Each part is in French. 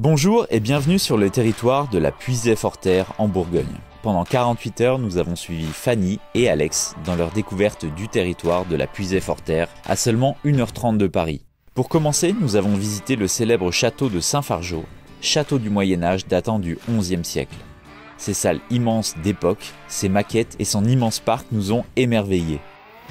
Bonjour et bienvenue sur le territoire de la Puisay-Forterre en Bourgogne. Pendant 48 heures, nous avons suivi Fanny et Alex dans leur découverte du territoire de la Puisay-Forterre à seulement 1h30 de Paris. Pour commencer, nous avons visité le célèbre château de Saint-Fargeau, château du Moyen-Âge datant du XIe siècle. Ses salles immenses d'époque, ses maquettes et son immense parc nous ont émerveillés.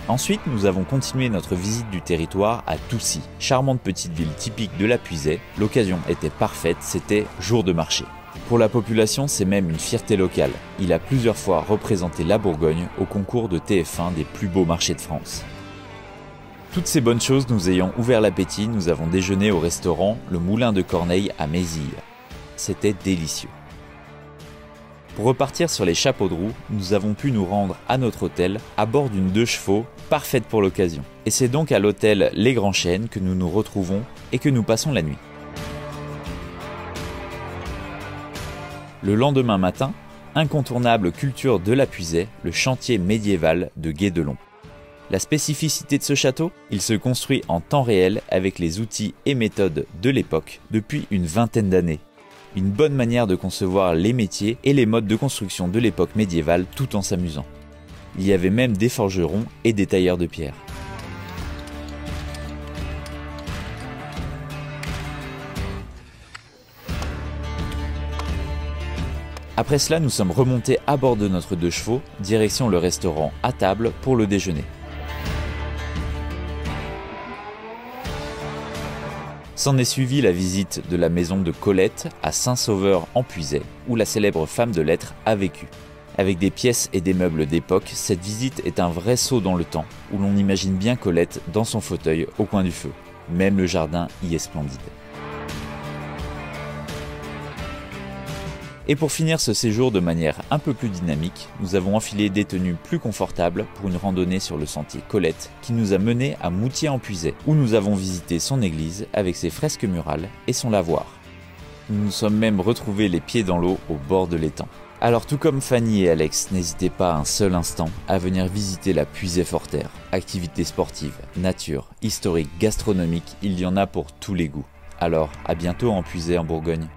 Ensuite, nous avons continué notre visite du territoire à Toucy, charmante petite ville typique de la Puisay. L'occasion était parfaite, c'était jour de marché. Pour la population, c'est même une fierté locale. Il a plusieurs fois représenté la Bourgogne au concours de TF1 des plus beaux marchés de France. Toutes ces bonnes choses nous ayant ouvert l'appétit, nous avons déjeuné au restaurant Le Moulin de Corneille à Mézille. C'était délicieux. Pour repartir sur les chapeaux de roue, nous avons pu nous rendre à notre hôtel à bord d'une 2 chevaux parfaite pour l'occasion. Et c'est donc à l'hôtel Les Grands Chênes que nous nous retrouvons et que nous passons la nuit. Le lendemain matin, incontournable culture de la Puisay, le chantier médiéval de Guédelon. La spécificité de ce château, il se construit en temps réel avec les outils et méthodes de l'époque depuis une vingtaine d'années. Une bonne manière de concevoir les métiers et les modes de construction de l'époque médiévale tout en s'amusant. Il y avait même des forgerons et des tailleurs de pierre. Après cela, nous sommes remontés à bord de notre 2 chevaux, direction le restaurant à table pour le déjeuner. S'en est suivi la visite de la maison de Colette à Saint-Sauveur en Puisay, où la célèbre femme de lettres a vécu. Avec des pièces et des meubles d'époque, cette visite est un vrai saut dans le temps, où l'on imagine bien Colette dans son fauteuil au coin du feu. Même le jardin y est splendide. Et pour finir ce séjour de manière un peu plus dynamique, nous avons enfilé des tenues plus confortables pour une randonnée sur le sentier Colette qui nous a menés à Moutier-en-Puisay, où nous avons visité son église avec ses fresques murales et son lavoir. Nous nous sommes même retrouvés les pieds dans l'eau au bord de l'étang. Alors tout comme Fanny et Alex, n'hésitez pas un seul instant à venir visiter la Puisay-Forterre. Activités sportives, nature, historique, gastronomique, il y en a pour tous les goûts. Alors à bientôt en Puisay en Bourgogne.